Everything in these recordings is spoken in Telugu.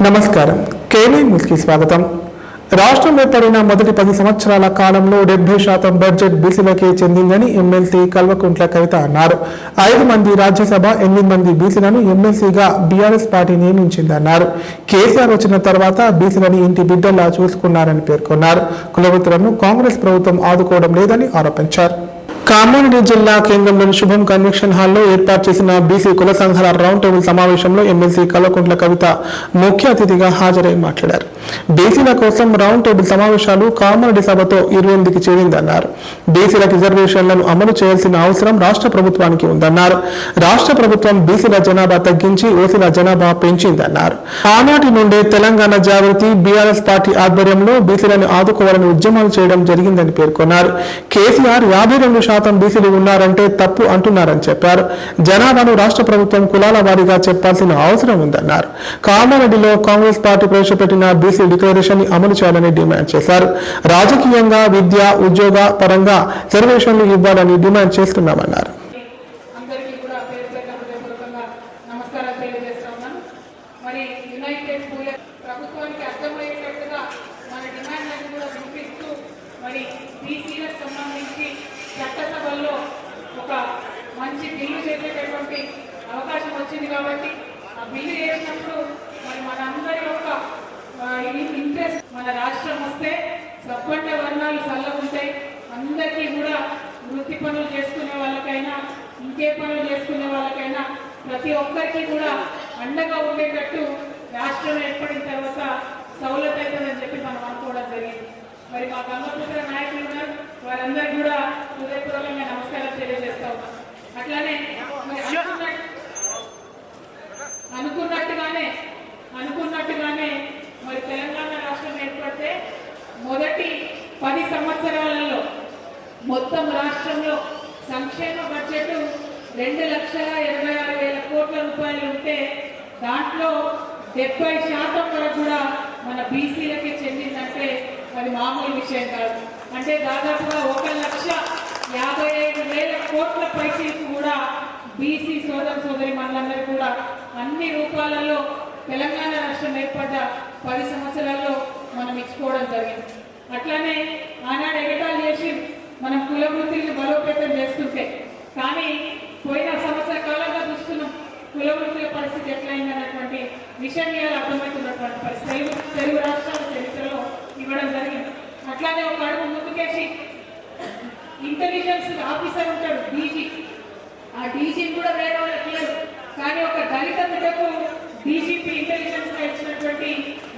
నమస్కారం. కేవీ న్యూస్కి స్వాగతం. రాష్ట్రం ఏర్పడిన మొదటి 10 సంవత్సరాల కాలంలో 70% బడ్జెట్ బీసీలకే చెందిందని ఎమ్మెల్సీ కల్వకుంట్ల కవిత అన్నారు. 5 మంది రాజ్యసభ, 8 మంది బీసీలను ఎమ్మెల్సీగా బీఆర్ఎస్ పార్టీ నియమించిందన్నారు. కేసీఆర్ వచ్చిన తర్వాత బీసీలను ఇంటి బిడ్డలా చూసుకున్నారని పేర్కొన్నారు. కులవృత్తులను కాంగ్రెస్ ప్రభుత్వం ఆదుకోవడం లేదని ఆరోపించారు. కామారెడ్డి జిల్లా కేంద్రంలోని శుభం కన్వెన్షన్ హాల్లో ఏర్పాటు చేసిన బీసీ కుల సంఘాల రౌండ్ టేబుల్ సమావేశంలో ఎమ్మెల్సీ కల్వకుంట్ల కవిత ముఖ్య అతిథిగా హాజరై మాట్లాడారు. బీసీల కోసం రౌండ్ టేబుల్ సమావేశాలు కామారెడ్డి సభతో 28కి చేరిందన్నారు. బీసీల రిజర్వేషన్లను అమలు చేయాల్సిన అవసరం రాష్ట్ర ప్రభుత్వానికి ఉందన్నారు. రాష్ట్ర ప్రభుత్వం బీసీల జనాభా తగ్గించి ఓసీల జనాభా పెంచిందన్నారు. ఆనాటి నుండే తెలంగాణ జాగృతి బీఆర్ఎస్ పార్టీ ఆధ్వర్యంలో బీసీలను ఆదుకోవాలని ఉద్యమాలు చేయడం జరిగిందని పేర్కొన్నారు. కేసీఆర్ 52% బీసీలు ఉన్నారంటే తప్పు అంటున్నారని చెప్పారు. జనాభాను రాష్ట్ర ప్రభుత్వం కులాల వారీగా చెప్పాల్సిన అవసరం ఉందన్నారు. కామారెడ్డిలో కాంగ్రెస్ పార్టీ ప్రవేశపెట్టిన బీసీ డిక్లరేషన్ ని అమలు చేయాలని డిమాండ్ చేశారు. రాజకీయంగా, విద్య, ఉద్యోగ పరంగా రిజర్వేషన్లు ఇవ్వాలని డిమాండ్ చేస్తున్నామన్నారు. చట్టసభల్లో ఒక మంచి బిల్లు చేసేటటువంటి అవకాశం వచ్చింది కాబట్టి ఆ బిల్లు చేసినప్పుడు మరి మనందరి యొక్క ఇంట్రెస్ట్ మన రాష్ట్రం వస్తే సబ్బండ వర్ణాలు చల్లగుంటాయి. అందరికీ కూడా వృత్తి పనులు చేసుకునే వాళ్ళకైనా ఇంకే పనులు చేసుకునే వాళ్ళకైనా ప్రతి ఒక్కరికి కూడా అండగా ఉండేటట్టు రాష్ట్రం ఏర్పడిన తర్వాత సౌలత అవుతుందని చెప్పి మనం అనుకోవడం జరిగింది. మరి మా కల్వకుంట్ల నాయకులు ఉన్నారు, వారందరూ కూడా హృదయపూర్వకంగా నమస్కారం తెలియజేస్తా ఉన్నాం. అట్లానే అనుకున్నట్టుగానే మరి తెలంగాణ రాష్ట్రం ఏర్పడితే మొదటి 10 సంవత్సరాలలో మొత్తం రాష్ట్రంలో సంక్షేమ బడ్జెట్ 2,86,000 కోట్ల రూపాయలు ఉంటే దాంట్లో 70% వరకు కూడా మన బీసీలకి చెందిందంటే అది మామూలు విషయం కాదు. అంటే దాదాపుగా 1,55,000 కోట్ల పైసలకు కూడా బీసీ సోదరి మనందరూ కూడా అన్ని రూపాలలో తెలంగాణ రాష్ట్రం ఏర్పడ్డ 10 సంవత్సరాల్లో మనం ఇచ్చుకోవడం జరిగింది. అట్లానే ఆనాడు ఎగటాలు చేసి మనం కుల వృత్తిని బలోపేతం చేస్తుంటే కానీ పోయిన సంవత్సర కాలంగా చూస్తున్నాం కుల వృత్తుల పరిస్థితి ఎట్లయిందన్నటువంటి విషయం ఇవాళ అర్థమవుతున్నటువంటి పరిస్థితి తెలుగు రాష్ట్రాల చరిత్రలో ఇవ్వడం జరిగింది. అట్లానే ఒక అడుగు ముందుకేసి ఇంటెలిజెన్స్ ఆఫీసర్ ఉంటాడు డీజీ, ఆ డీజీని కూడా వేరే వాళ్ళకి లేదు, కానీ ఒక దళిత బిడ్డకు డీజీపీ ఇంటెలిజెన్స్ గా ఇచ్చినటువంటి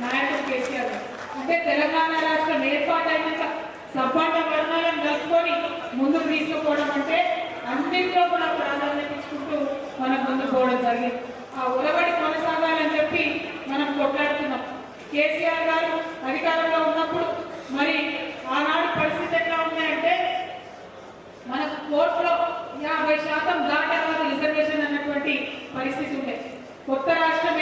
నాయకుడు కేసీఆర్. అంటే తెలంగాణ రాష్ట్రం ఏర్పాటైనాక సబ్బండ వర్ణాలను కలుపుకొని ముందుకు తీసుకుపోవడం అంటే అన్నింటిలో కూడా ప్రాధాన్యత ఇచ్చుకుంటూ మనం ముందుకు పోవడం జరిగింది. ఆ ఉలబడి కొనసాగాలని చెప్పి మనం కొట్లాడుతున్నాం. కేసీఆర్ గారు అధికారంలో ఉన్నప్పుడు మరి ఆనాడు పరిస్థితి ఎట్లా ఉన్నాయంటే మనకు కోర్టులో 50% దాటరాదు రిజర్వేషన్ అన్నటువంటి పరిస్థితి ఉండే. కొత్త రాష్ట్రం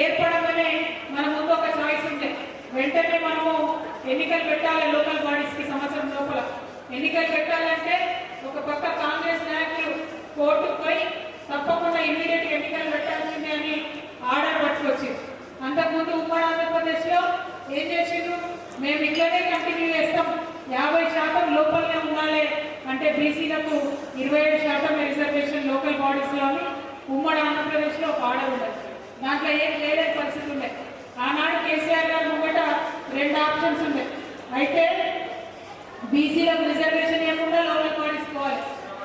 ఏర్పడగానే మన ముందు ఒక చాయిస్ ఉండే. వెంటనే మనము ఎన్నికలు పెట్టాలి, లోకల్ బాడీస్ కి సంవత్సరం లోపల ఎన్నికలు పెట్టాలంటే ఒక పక్క కాంగ్రెస్ నాయకులు కోర్టుకు పోయి తప్పకుండా ఇమీడియట్ ఎన్నికలు పెట్టాల్సిందే అని ఆర్డర్ పట్టుకొచ్చింది. అంతకుముందు ఉమ్మడి ఆంధ్రప్రదేశ్ లో ఏం చేసిండ్రు, మేము ఇట్లనే కంటిన్యూ చేస్తాం, 50% లోపలనే ఉండాలి అంటే బీసీలకు 27% రిజర్వేషన్ లోకల్ బాడీస్ లో ఉమ్మడి ఆంధ్రప్రదేశ్ లో ఒక ఆర్డర్ ఉండదు. దాంట్లో ఏం లేని పరిస్థితి ఉన్నాయి. ఆనాడు కేసీఆర్ గారు ముంగట 2 ఆప్షన్స్ ఉన్నాయి. అయితే బీసీలకు రిజర్వేషన్ ఇవ్వకుండా లోకల్ బాడీస్ పోవాలి,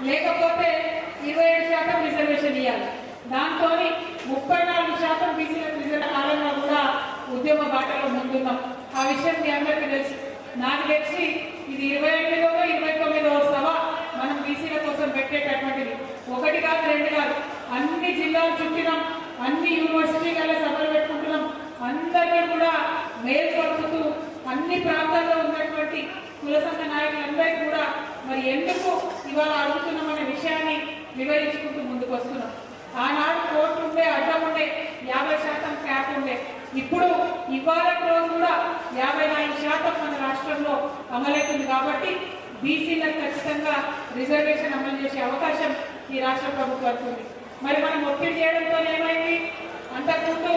లేకపోతే 27% రిజర్వేషన్ ఇవ్వాలి. దాంతో 34% బీసీలకు రిజర్వ్ కాలంలో కూడా ఉద్యమ బాటలో ముందున్నాం. ఆ విషయం మీ అందరికీ తెలుసు. నాకు తెలిసి ఇది 28వ 29వ సభ మనం బీసీల కోసం పెట్టేటటువంటిది. 1 కాదు 2 కాదు, అన్ని జిల్లాలు చుట్టినాం, అన్ని యూనివర్సిటీలలో సభలు పెట్టుకుంటున్నాం. అందరికీ కూడా మేలు పడుతూ అన్ని ప్రాంతాల్లో ఉన్నటువంటి కుల సంఘ నాయకులందరికీ కూడా మరి ఎందుకు ఇవాళ అడుగుతున్నామనే విషయాన్ని వివరించుకుంటూ ముందుకు వస్తున్నాం. ఆనాడు కోర్టు ఉండే, అడ్డం ఉండే, 50% క్యాప్ ఉండే. ఇప్పుడు ఇవాళ రోజు కూడా 54% మన రాష్ట్రంలో అమలవుతుంది. కాబట్టి బీసీలకు ఖచ్చితంగా రిజర్వేషన్ అమలు చేసే అవకాశం ఈ రాష్ట్ర ప్రభుత్వానికి ఉంది. మరి మనం ఒత్తిడి చేయడంతో ఏమైంది, అంతకుముందు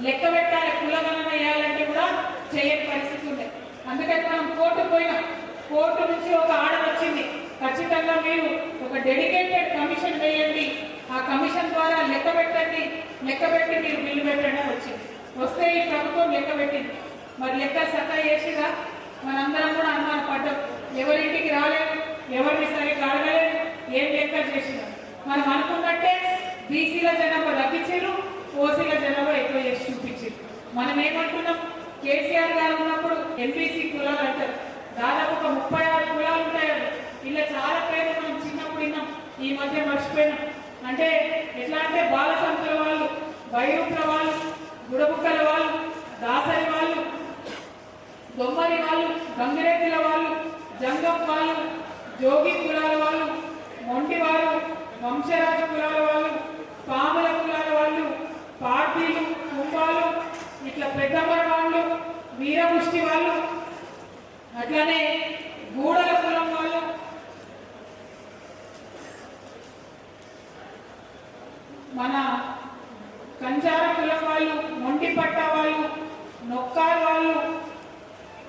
లెక్క పెట్టాలి, కులగణన వేయాలంటే కూడా చేయని పరిస్థితి ఉంది. అందుకని మనం కోర్టు పోయినాం, కోర్టు నుంచి ఒక ఆర్డర్ వచ్చింది, ఖచ్చితంగా మీరు ఒక డెడికేటెడ్ కమిషన్ వేయండి, ఆ కమిషన్ ద్వారా లెక్క పెట్టండి, లెక్క పెట్టి మీరు బిల్లు పెట్టండి అని వచ్చింది. వస్తే ఈ ప్రభుత్వం లెక్క పెట్టింది. మరి లెక్క సత్తా చేసిగా మనందరం కూడా అనుమానపడ్డాం, ఎవరింటికి రాలేదు, ఎవరిని సరిగ్గా అడగలేదు, ఏం లెక్క చేసినా. మనం అనుకున్నట్టే బీసీల జనాభా తగ్గించారు, ఓసీల జనాభా ఎక్కువ చేసి చూపించారు. మనం ఏమంటున్నాం, కేసీఆర్ గారు ఉన్నప్పుడు ఎంపీసీ కులాలు అంటారు, దాదాపు ఒక 36 కులాలు ఉంటాయి. ఇలా చాలా పేర్లు మనం చిన్నప్పుడు విన్నాం, ఈ మధ్య మర్చిపోయినాం. అంటే ఎట్లా అంటే బాల సంతుల వాళ్ళు, వైరూపుల వాళ్ళు, గుడబుక్కల వాళ్ళు, దాసరి వాళ్ళు, దొమ్మరి వాళ్ళు, గంగిరెద్దుల వాళ్ళు, జంగం వాళ్ళు, జోగి కులాల వాళ్ళు, మొంటి వారు, వంశరాజ కులాల వాళ్ళు, పాముల కులాల వాళ్ళు, పార్టీలు, కుంభాలు, ఇట్లా పెద్దమ్మల వాళ్ళు, వీరముష్టి వాళ్ళు, అట్లానే గూడల కులం వాళ్ళు, మన కంచార కులం వాళ్ళు, మొంటి పట్ట వాళ్ళు, నొక్కాల వాళ్ళు,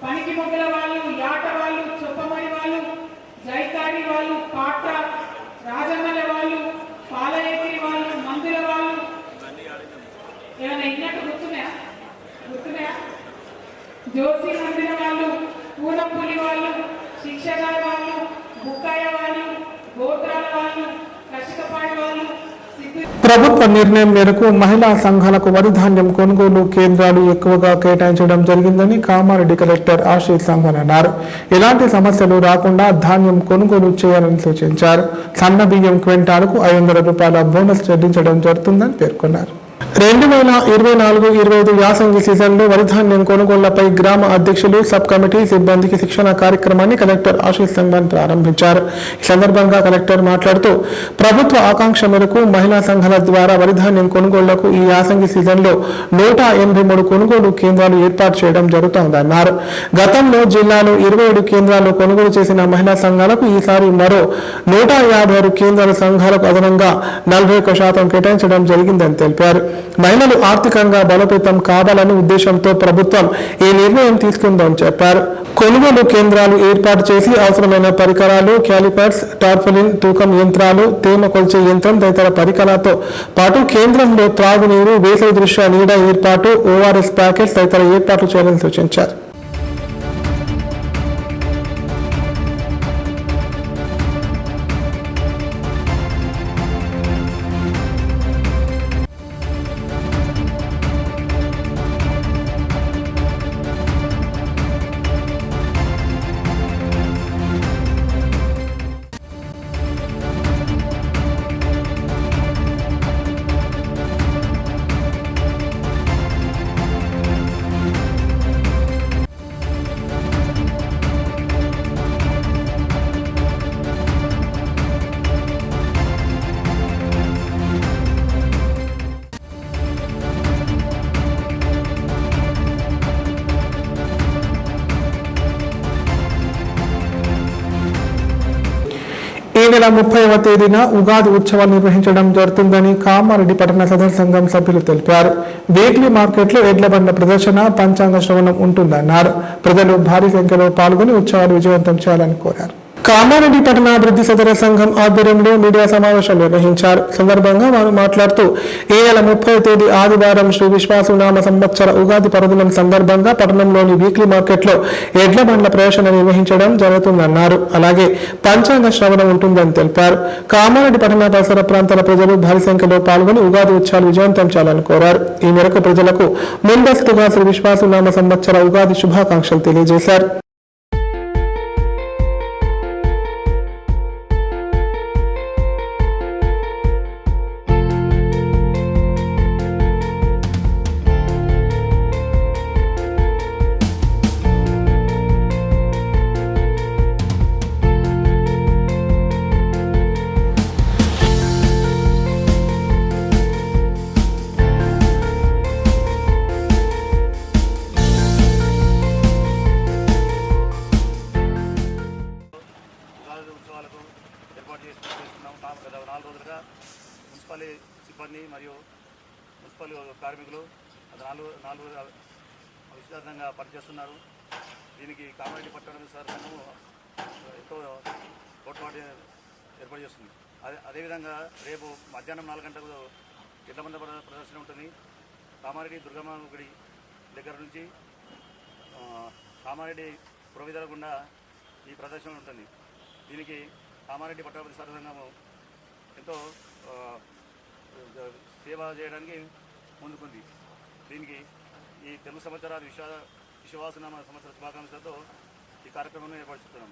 పనికి మొగ్గల వాళ్ళు, యాట వాళ్ళు, చొప్పమడి వాళ్ళు, జైకాడి వాళ్ళు, పాట రాజమల్ల వాళ్ళు, పాలయేతిరి వాళ్ళు, మందుల వాళ్ళు, ఏమైనా ఇన్నట్టు గుర్తున్నాయా? జోసి మందిర వాళ్ళు, పూనపులి వాళ్ళు, శిక్షగారి వాళ్ళు, బుక్కాయ వాళ్ళు, గోత్రాల వాళ్ళు, కషికపాడి వాళ్ళు. ప్రభుత్వ నిర్ణయం మేరకు మహిళా సంఘాలకు వరి ధాన్యం కొనుగోలు కేంద్రాలు ఎక్కువగా కేటాయించడం జరిగిందని కామారెడ్డి కలెక్టర్ ఆశీష్ సంఘన్ అన్నారు. ఎలాంటి సమస్యలు రాకుండా ధాన్యం కొనుగోలు చేయాలని సూచించారు. సన్న బియ్యం క్వింటాలకు 500 రూపాయల బోనస్ చెల్లించడం జరుగుతుందని పేర్కొన్నారు. 2024-25 యాసంగి సీజన్లో వరిధాన్యం కొనుగోళ్లపై గ్రామ అధ్యక్షులు, సబ్ కమిటీ సిబ్బందికి శిక్షణ కార్యక్రమాన్ని కలెక్టర్ ఆశీష్ సంఘన్ ప్రారంభించారు. ఈ సందర్భంగా కలెక్టర్ మాట్లాడుతూ, ప్రభుత్వ ఆకాంక్ష మేరకు మహిళా సంఘాల ద్వారా వరిధాన్యం కొనుగోళ్లకు ఈ యాసంగి సీజన్లో 183 కొనుగోలు కేంద్రాలు ఏర్పాటు చేయడం జరుగుతోందన్నారు. గతంలో జిల్లాలో 27 కేంద్రాల్లో కొనుగోలు చేసిన మహిళా సంఘాలకు ఈసారి మరో 156 కేంద్రాల సంఘాలకు అదనంగా 41% కేటాయించడం జరిగిందని తెలిపారు. మహిళలు ఆర్థికంగా బలోపేతం కావాలనే ఉద్దేశంతో ప్రభుత్వం ఈ నిర్ణయం తీసుకుందని చెప్పారు. కొనుగోలు కేంద్రాలు ఏర్పాటు చేసి అవసరమైన పరికరాలు, క్యాలిపర్స్, టార్పలిన్, తూకం యంత్రాలు, తేమ కొల్చే యంత్రం తదితర పరికరాలతో పాటు కేంద్రంలో త్రాగునీరు, వేసవి దృష్ట్యా నీడ ఏర్పాటు, ఓఆర్ఎస్ ప్యాకెట్స్ తదితర ఏర్పాట్లు చేయాలని సూచించారు. ఈ నెల 30వ తేదీన ఉగాది ఉత్సవాలు నిర్వహించడం జరుగుతుందని కామారెడ్డి పట్టణ సదర్ సంఘం సభ్యులు తెలిపారు. వీక్లీ మార్కెట్లో ఎడ్ల బండ్ల ప్రదర్శన, పంచాంగ శ్రవణం ఉంటుందన్నారు. ప్రజలు భారీ సంఖ్యలో పాల్గొని ఉత్సవాలు విజయవంతం చేయాలని కోరారు. కామారెడ్డి పట్టణాభివృద్ధి సదర సంఘం ఆధ్వర్యంలో మీడియా సమావేశం నిర్వహించారు. సందర్భంగా వారు మాట్లాడుతూ, ఈ నెల 30వ తేదీ ఆదివారం శ్రీ విశ్వాసునామ సంవత్సర ఉగాది పర్వదినం సందర్భంగా పట్టణంలోని వీక్లీ మార్కెట్లో ఎడ్ల బండ్ల ప్రదర్శన నిర్వహించడం జరుగుతుందన్నారు. అలాగే పంచాంగ శ్రవణం ఉంటుందని తెలిపారు. కామారెడ్డి పట్టణ పరిసర ప్రాంతాల ప్రజలు భారీ సంఖ్యలో పాల్గొని ఉగాది ఉత్సవాలు విజయవంతం చేయాలని కోరారు. ఈ మేరకు ప్రజలకు ముందస్తుగా శ్రీ విశ్వాసునామ సంవత్సర ఉగాది శుభాకాంక్షలు తెలియజేశారు. మున్సిపల్ సిబ్బంది మరియు మున్సిపల్ కార్మికులు నాలుగు విస్తృతంగా పనిచేస్తున్నారు. దీనికి కామారెడ్డి పట్టణ సంఘము ఎంతో తోడ్పాటు ఏర్పాటు చేస్తుంది. అదేవిధంగా రేపు మధ్యాహ్నం 4 గంటలకు ఎడ్ల మంద ప్రదర్శన ఉంటుంది. కామారెడ్డి దుర్గమ్మ గుడి దగ్గర నుంచి కామారెడ్డి పురవీధుల గుండా ఈ ప్రదర్శన ఉంటుంది. దీనికి కామారెడ్డి పట్టణ సంఘము ఎంతో సేవ చేయడానికి ముందుకుంది. దీనికి ఈ తెలుగు సంవత్సరాలు విశ్వాసనామ సంవత్సర శుభాకాంక్షలతో ఈ కార్యక్రమాన్ని ఏర్పరుస్తున్నాం.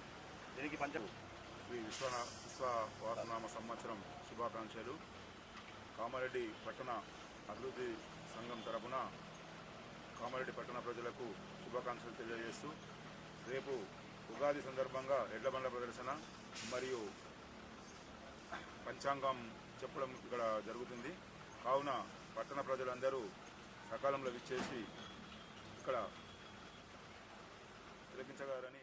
దీనికి శ్రీ విశ్వవాసనామ సంవత్సరం శుభాకాంక్షలు. కామారెడ్డి పట్టణ అభివృద్ధి సంఘం తరపున కామారెడ్డి పట్టణ ప్రజలకు శుభాకాంక్షలు తెలియజేస్తూ రేపు ఉగాది సందర్భంగా ఎడ్ల బండ్ల ప్రదర్శన మరియు పంచాంగం చెప్పడం ఇక్కడ జరుగుతుంది. కావున పట్టణ ప్రజలందరూ సకాలంలో విచ్చేసి ఇక్కడ తిలకించగలరని.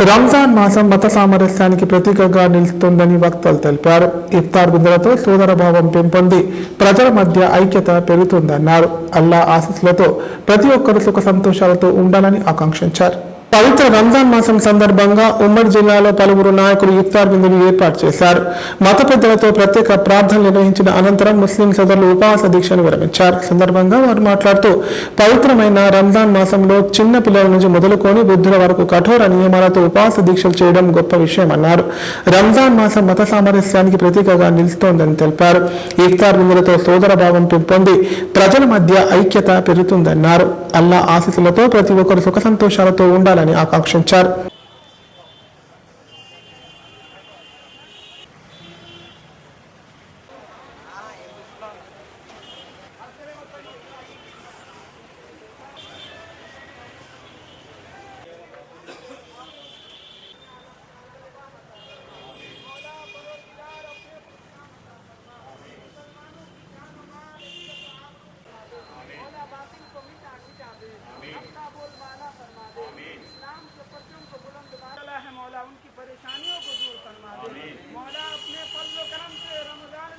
రంజాన్ మాసం మత సామరస్యానికి ప్రతీకగా నిలుస్తుందని వక్తలు తెలిపారు. ఇఫ్తార్ విందులతో సోదరభావం పెంపొంది ప్రజల మధ్య ఐక్యత పెరుగుతుందన్నారు. అల్లా ఆశీస్సులతో ప్రతి ఒక్కరూ సుఖ సంతోషాలతో ఉండాలని ఆకాంక్షించారు. పవిత్ర రంజాన్ మాసం సందర్భంగా ఉమ్మడి జిల్లాలో పలువురు నాయకులు ఇఫ్తార్ విందులు ఏర్పాటు చేశారు. మత పెద్దలతో ప్రత్యేక ప్రార్థనలు నిర్వహించిన అనంతరం ముస్లిం సోదరులు ఉపవాస దీక్షను విరమించారు. సందర్భంగా వారు మాట్లాడుతూ పవిత్రమైన రంజాన్ మాసంలో చిన్న పిల్లల నుంచి మొదలుకొని వృద్ధుల వరకు కఠోర నియమాలతో ఉపవాస దీక్షలు చేయడం గొప్ప విషయమన్నారు. రంజాన్ మాసం మత సామరస్యానికి ప్రతీకగా నిలుస్తోందని తెలిపారు. ఇఫ్తార్ విందులతో సోదర భావం పెంపొంది ప్రజల మధ్య ఐక్యత పెరుగుతుందన్నారు. అల్లా ఆశీస్సులతో ప్రతి ఒక్కరు సుఖ సంతోషాలతో ఉండాలని ఆకాంక్షించారు. उनकी परेशानियों को दूर फरमा दे मौला। अपने फज़्ल व करम से रमज़ान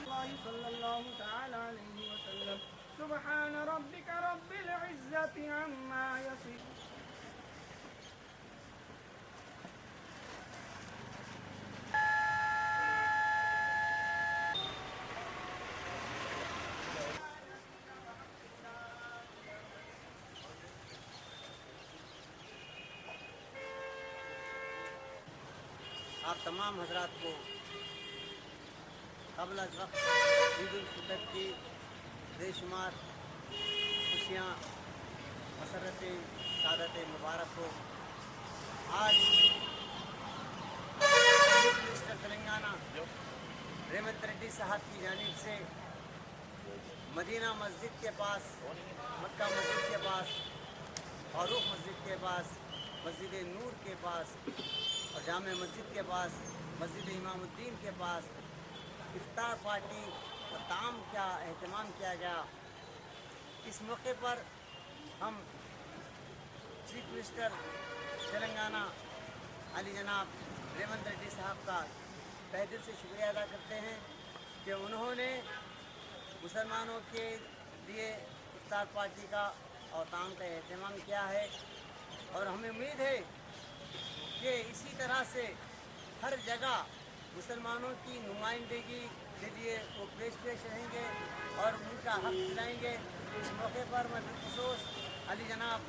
सल्लल्लाहु तआला अलैहि वसल्लम सुब्हान रब्बिका रब्बिल इज़्ज़ति अम्मा यसिफून। आप तमाम हजरात को क़ब्ल अज़ वक्त ईद उल फितर की बेशुमार खुशियाँ मसरतें सादतें मुबारक हो। आज चीफ मिनिस्टर तेलंगाना रेवंत रेड्डी साहब की जानिब से मदीना मस्जिद के पास, मक्का मस्जिद के पास, फारूक मस्जिद के पास, मस्जिद नूर के पास और जामे मस्जिद के पास, मस्जिद इमामुद्दीन के पास इफ्तार पार्टी और ताम का एहतमाम किया गया। इस मौके पर हम चीफ मिनिस्टर तेलंगाना अली जनाब रेवंत रेड्डी साहब का तहे दिल से शुक्रिया अदा करते हैं कि उन्होंने मुसलमानों के लिए इफ्तार पार्टी का और ताम का एहतमाम किया है और हमें उम्मीद है कि इसी तरह से हर जगह मुसलमानों की नुमाइंदगी के लिए वो पेश रहेंगे और उनका हक दिलाएंगे। इस मौके पर मैं बिलखुसूस अली जनाब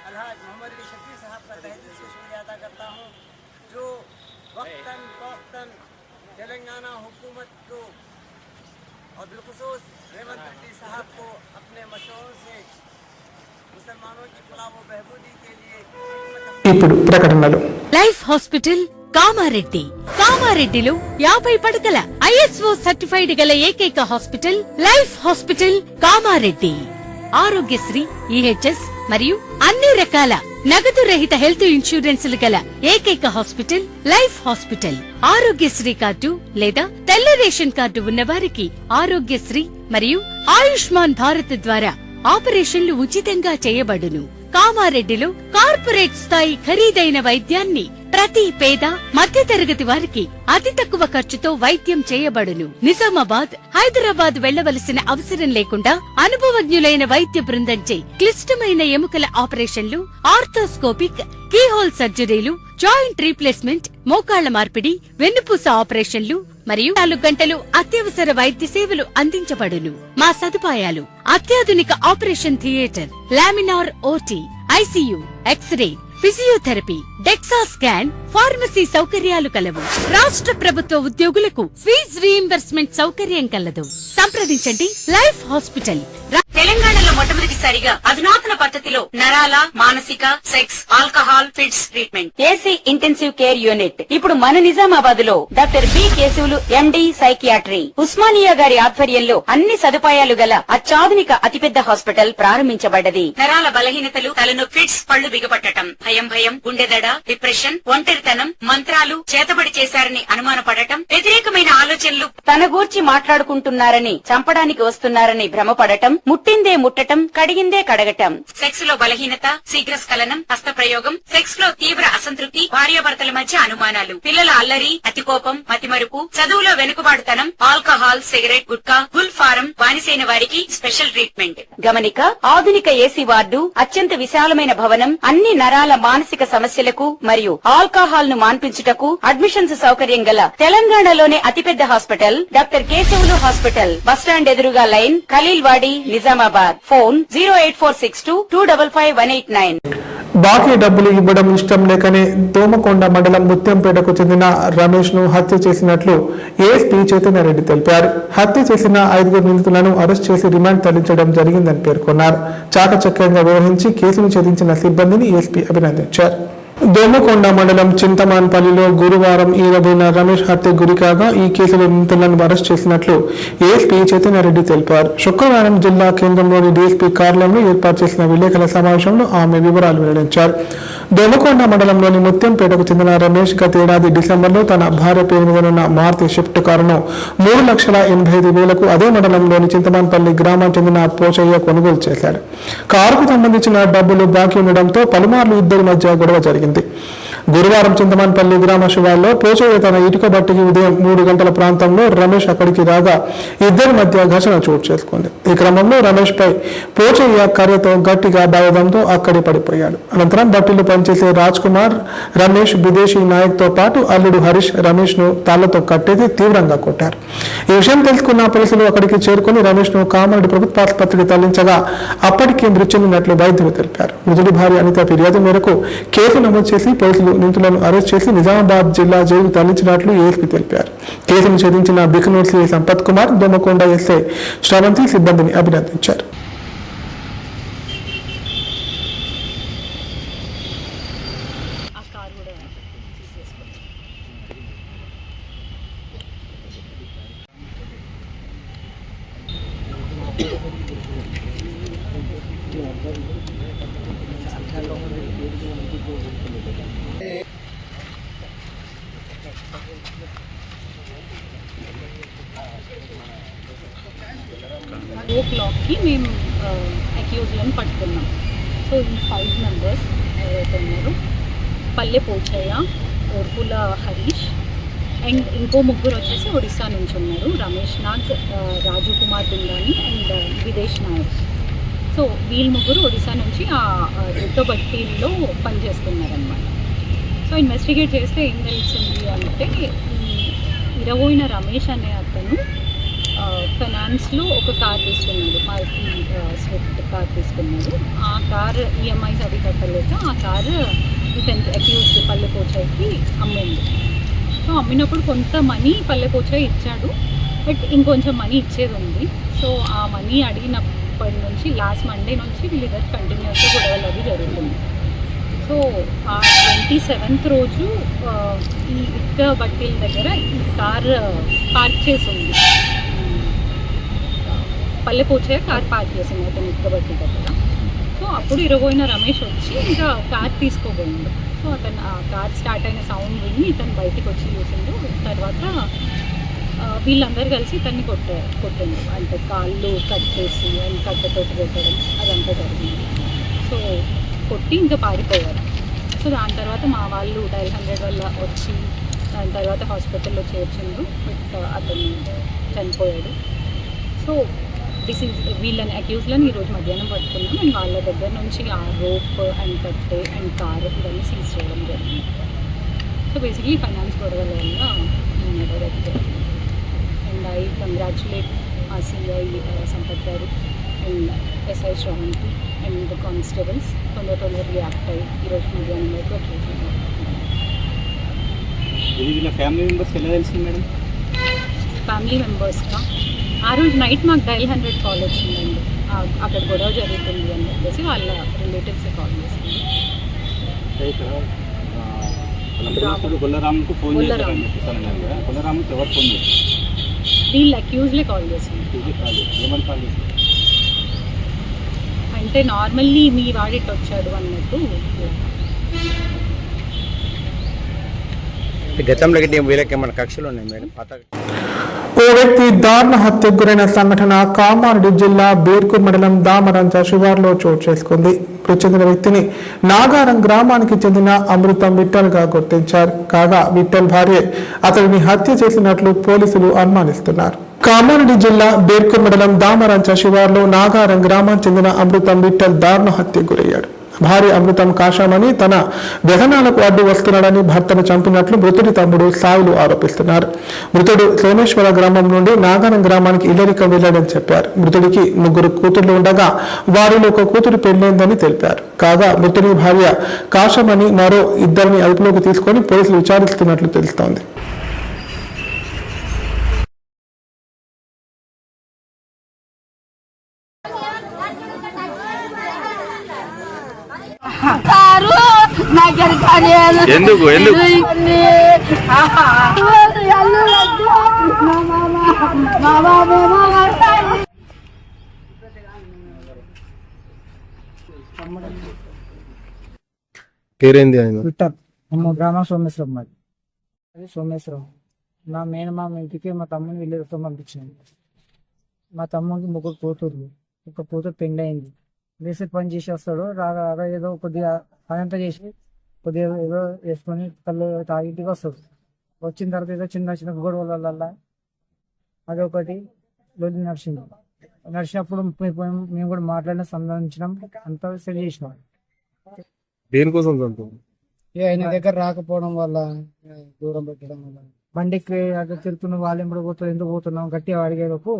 अलहाज मोहम्मद अली शफी साहब का तहे दिल से शुक्रिया अदा करता हूँ, जो वक्तन फ़ौक़तन तेलंगाना हुकूमत को और बिलखुसूस रेवंत रेड्डी साहब को अपने मशवरों से मुसलमानों की फलाह व बहबूदी के लिए ఇప్పుడు ప్రకటనలు. Life hospital Kamareddy. కామారెడ్డిలో 50 పడకల ISO సర్టిఫైడ్ గల ఏకైక hospital life hospital Kamareddy. Aarogyasri, EHS మరియు అన్ని రకాల నగదు రహిత హెల్త్ ఇన్సూరెన్స్లు గల ఏకైక hospital life hospital. Aarogyasri card లేదా తెల్ల రేషన్ కార్డు ఉన్న వారికి ఆరోగ్యశ్రీ మరియు ఆయుష్మాన్ భారత్ ద్వారా ఆపరేషన్లు ఉచితంగా చేయబడును. కామారెడ్డిలో కార్పొరేట్ స్థాయి ఖరీదైన వైద్యాన్ని ప్రతి పేద మధ్యతరగతి వారికి అతి తక్కువ ఖర్చుతో వైద్యం చేయబడును. నిజామాబాద్, హైదరాబాద్ వెళ్లవలసిన అవసరం లేకుండా అనుభవజ్ఞులైన వైద్య బృందంచే క్లిష్టమైన ఎముకల ఆపరేషన్లు, ఆర్థోస్కోపిక్, కీహోల్ సర్జరీలు, జాయింట్ రీప్లేస్మెంట్, మోకాళ్ల మార్పిడి, వెన్నుపూస ఆపరేషన్లు మరియు 4 గంటలు అత్యవసర వైద్య సేవలు అందించబడును. మా సదుపాయాలు: అత్యాధునిక operation theatre, laminar OT, ICU, X-ray, physiotherapy, DEXA scan, pharmacy సౌకర్యాలు కలవు. రాష్ట్ర ప్రభుత్వ ఉద్యోగులకు ఫీజు రీయింబర్స్మెంట్ సౌకర్యం కలదు. సంప్రదించండి లైఫ్ హాస్పిటల్. తెలంగాణలో మొట్టమొదటిసారిగా అధునాతన పద్ధతిలో నరాల, మానసిక, sex, alcohol, fits treatment, AC intensive care unit ఇప్పుడు మన నిజామాబాద్ లో doctor B Keshavulu MD psychiatry, Osmania గారి ఆధ్వర్యంలో అన్ని సదుపాయాలు గల అత్యాధునిక అతిపెద్ద హాస్పిటల్ ప్రారంభించబడ్డది. నరాల బలహీనతలు, తలనొప్పి, ఫిట్స్, పళ్లు బిగపట్టడం, భయం, గుండెదడ, డిప్రెషన్, ఒంటరితనం, మంత్రాలు చేతబడి చేశారని అనుమానపడటం, వ్యతిరేకమైన ఆలోచనలు, తన గూర్చి మాట్లాడుకుంటున్నారని, చంపడానికి వస్తున్నారని భ్రమపడటం, ముట్టిందే ముట్టటం, కడిగిందే కడగటం, సెక్స్ లో బలహీనత, శీఘ్రస్ఖలనం, హస్తప్రయోగం, సెక్స్ లో తీవ్ర అసంతృప్తి, భార్యాభర్తల మధ్య అనుమానాలు, పిల్లల అల్లరి, అతికోపం, మతిమరుపు, చదువులో వెనుకబాటుతనం, alcohol, cigarette, gutka, Gul form బానిసైన వారికి స్పెషల్ ట్రీట్మెంట్. గమనిక: ఆధునిక ఏసీ వార్డు, అత్యంత విశాలమైన భవనం, అన్ని నరాల మానసిక సమస్యలకు మరియు ఆల్కహాల్ ను మాన్పించుటకు అడ్మిషన్స్ సౌకర్యం గల తెలంగాణలోనే అతిపెద్ద hospital doctor Keshavulu hospital. Bus stand ఎదురుగా లైన్, ఖలీల్వాడి, నిజామాబాద్. ఫోన్ 08462255189. బాకీ డబ్బులు ఇవ్వడం ఇష్టం లేకనే దోమకొండ మండలం ముత్యంపేటకు చెందిన రమేష్ ను హత్య చేసినట్లు ఏఎస్పీ చైతన్యరెడ్డి తెలిపారు. హత్య చేసిన 5 నిందితులను అరెస్ట్ చేసి రిమాండ్ తరలించడం జరిగిందని పేర్కొన్నారు. చాకచక్యంగా వ్యవహరించి కేసును ఛేదించిన సిబ్బందిని ఏఎస్పీ అభినందించారు. దోమకొండ మండలం చింతమాన్పల్లిలో గురువారం ఈరోజున రమేష్ హత్య గురికాగా ఈ కేసులో నిందితులను అరెస్ట్ చేసినట్లు ఏఎస్పీ చైతన్యరెడ్డి తెలిపారు. శుక్రవారం జిల్లా కేంద్రంలోని డీఎస్పీ కార్యాలయంలో ఏర్పాటు చేసిన విలేకరుల సమావేశంలో ఆమె వివరాలు వెల్లడించారు. దోమకొండ మండలంలోని ముత్యంపేటకు చెందిన రమేష్ గతేడాది డిసెంబర్లో తన భార్య పేరు మీద ఉన్న మారుతి షిఫ్ట్ కారును 3,85,000కు అదే మండలంలోని చింతమాన్పల్లి గ్రామానికి చెందిన పోచయ్య కొనుగోలు చేశాడు. కారుకు సంబంధించిన డబ్బులు బాకీ ఉండడంతో పలుమార్లు ఇద్దరి మధ్య గొడవ జరిగింది. గురువారం చింతమాన్పల్లి గ్రామ శివార్లో పోచయ్య తన ఇటుక బట్టికి ఉదయం 3 గంటల ప్రాంతంలో రమేష్ అక్కడికి రాగా ఇద్దరి మధ్య ఘర్షణ చోటు చేసుకుంది. ఈ క్రమంలో రమేష్ పై పోచయ్య కర్రతో గట్టిగా బాధడంతో అక్కడే పడిపోయాడు. అనంతరం బట్టిలో పనిచేసే రాజ్ కుమార్, రమేష్, విదేశీ నాయక్ తో పాటు అల్లుడు హరీష్ రమేష్ ను తాళ్లతో కట్టేసి తీవ్రంగా కొట్టారు. ఈ విషయం తెలుసుకున్న పోలీసులు అక్కడికి చేరుకుని రమేష్ ను కామారెడ్డి ప్రభుత్వ ఆసుపత్రికి తరలించగా అప్పటికే మృతి చెందినట్లు వైద్యులు తెలిపారు. మృతుడి భార్య అనిత ఫిర్యాదు మేరకు కేసు నమోదు చేసి పోలీసులు నిందితులను అరెస్ట్ చేసి నిజామాబాద్ జిల్లా జైలుకు తరలించినట్లు ఏఎస్పీ తెలిపారు. కేసును ఛేదించిన బికనూర్ సిఐ సంపత్ కుమార్, దోమకొండ ఎస్ఐ శ్రవంతి సిబ్బందిని అభినందించారు. ఓ మేము అక్యూజ్లను పట్టుకున్నాం. సో ఈ 5 మెంబర్స్ ఎవరైతే ఉన్నారు, పల్లె పోచయ్య, ఓర్పుల హరీష్ అండ్ ఇంకో 3 వచ్చేసి ఒడిస్సా నుంచి ఉన్నారు, రమేష్ నాగ్, రాజు కుమార్ బిందాని అండ్ విదేశ్ నాయక్. సో వీళ్ళు 3 ఒడిస్సా నుంచి ఆ రుట్టబట్టీల్లో పనిచేస్తున్నారనమాట. సో ఇన్వెస్టిగేట్ చేస్తే ఏం తెలిసింది అంటే, ఈ 20 రమేష్ అనే అతను ఫైనాన్స్లో ఒక కార్ తీసుకున్నాడు, మారుతి స్విఫ్ట్ కార్ తీసుకున్నాడు. ఆ కార్ ఈఎంఐస్ అవి కట్టలేక ఆ కారు అక్యూజ్డ్ పల్లె పోచయ్యకి అమ్మింది. సో అమ్మినప్పుడు కొంత మనీ పల్లె పోచయ్య ఇచ్చాడు, బట్ ఇంకొంచెం మనీ ఇచ్చేది ఉంది. సో ఆ మనీ అడిగినప్పటి నుంచి లాస్ట్ మండే నుంచి వీళ్ళిద్దరు కంటిన్యూస్గా గొడవలు అవి జరుగుతుంది. సో ఆ 27th రోజు ఈ ఇక్క బట్టీల దగ్గర ఈ కార్ పార్క్ చేసి ఉంది. పల్లె పోచయ్య కార్ పార్క్ చేసింది అతను ఇక్క బట్టి దగ్గర. సో అప్పుడు 20 రమేష్ వచ్చి ఇంకా కార్ తీసుకోబోయింది. సో అతను ఆ కార్ స్టార్ట్ అయిన సౌండ్ విని ఇతను బయటికి వచ్చి చూసిండు. తర్వాత వీళ్ళందరూ కలిసి ఇతన్ని కొట్టిండు, అంటే కాళ్ళు కట్టేసి కట్టతోటి కొట్టడం అదంతా జరిగింది. సో కొట్టి ఇంకా పారిపోయారు. సో దాని తర్వాత మా వాళ్ళు డైల్ 100 వల్ల వచ్చి దాని తర్వాత హాస్పిటల్లో చేర్చిండ్రు. బట్ అతను చనిపోయాడు. సో వీళ్ళని అక్యూజ్లను ఈరోజు మధ్యాహ్నం పట్టుకున్నాం అండ్ వాళ్ళ దగ్గర నుంచి ఆ రోప్ అండ్ కట్టె అండ్ కారు ఇవన్నీ సీజ్ చేయడం జరిగింది. సో బేసిక్లీ ఫైనాన్స్ గొడవల వల్ల అండ్ ఐ కంగ్రాచులేట్ మా సిఐ సంపత్ గారు and SI Sravanthi and the constables తొందరగా రియాక్ట్ అయ్యి ఈరోజు మధ్యాహ్నం వరకు అక్యూజ్. ఫ్యామిలీ మెంబర్స్ ఎలా తెలిసింది మేడం? ఫ్యామిలీ మెంబర్స్గా ఆ రోజు నైట్ మాకు డైల్ 100 కాల్ వచ్చిందండి. అక్కడ గొడవ జరుగుతుంది అని చెప్పేసి వాళ్ళ రిలేటివ్స్ కాల్ చేసింది. గొల్లరాముకు ఫోన్ చేశారు. గొల్లరాముకి ఎవరు ఫోన్ చేశారు? వీళ్ళు అక్యూజ్లే కాల్ చేసింది. ఏమని కాల్ చేశారు? అంటే నార్మల్లీ మీ వాడిట్ వచ్చాడు అన్నట్టు. గతంలో వీళ్ళకి ఏమైనా కక్షలు ఉన్నాయి మేడం? ఓ వ్యక్తి దారుణ హత్యకు గురైన సంఘటన కామారెడ్డి జిల్లా బేర్కూర్ మండలం దామరంచ శివార్లో చోటు చేసుకుంది. మృతి చెందిన వ్యక్తిని నాగారం గ్రామానికి చెందిన అమృతం విఠల్ గా గుర్తించారు. కాగా విఠల్ భార్య అతడిని హత్య చేసినట్లు పోలీసులు అనుమానిస్తున్నారు. కామారెడ్డి జిల్లా బేర్కూర్ మండలం దామరంచ శివార్లో నాగారం గ్రామానికి చెందిన అమృతం విఠల్ దారుణ హత్యకు గురయ్యాడు. భార్య అమృతం కాశామని తన వ్యసనాలకు అడ్డు వస్తున్నాడని భర్తను చంపినట్లు మృతుడి తమ్ముడు సాయిలు ఆరోపిస్తున్నారు. మృతుడు సోమేశ్వర గ్రామం నుండి నాగారం గ్రామానికి ఇల్లరికం వెళ్లాడని చెప్పారు. మృతుడికి 3 కూతుళ్లు ఉండగా వారిలో ఒక కూతురు పెళ్లైందని తెలిపారు. కాగా మృతుడి భార్య కాశామని మరో 2 అదుపులోకి తీసుకొని పోలీసులు విచారిస్తున్నట్లు తెలుస్తోంది. ఎందుకు పేరేంది ఆయన? విఠల్. మా గ్రామం సోమేశ్వరం. మరి అది సోమేశ్వరం. నా మేనమామ ఇంటికి మా తమ్ముని వీళ్ళతో పంపించాను. మా తమ్ముడికి 3 కూతుర్లు, ఒక కూతురు పెండైంది. వేసే పని చేసి వస్తాడు. రాగా ఏదో కొద్దిగా పనంతా చేసి కొద్దిగా ఏదో వేసుకొని కళ్ళు తాగింటికి వస్తాడు. వచ్చిన తర్వాత ఏదో చిన్న గొడవల వల్ల అదొకటి రోజు నడిచినప్పుడు మేము కూడా మాట్లాడిన సంబంధించినాం, అంతా సెట్ చేసినాం. దేనికోసం ఆయన దగ్గర రాకపోవడం వల్ల, దూరం పెట్టడం వల్ల, బండికి అక్కడ తిరుగుతున్న వాళ్ళు ఎప్పుడు పోతారు, ఎందుకు పోతున్నాం గట్టిగా అడిగేలోపు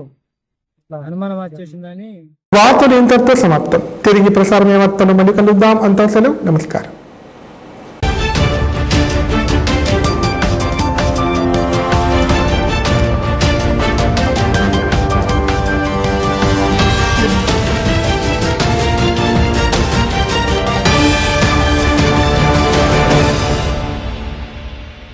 అనుమానం వచ్చేసిందని. వార్తలు ఇంతటితో సమాప్తం. తిరిగి ప్రసారం ఏమవుతానో మళ్ళీ కలుద్దాం. అంతా సెలవు. నమస్కారం.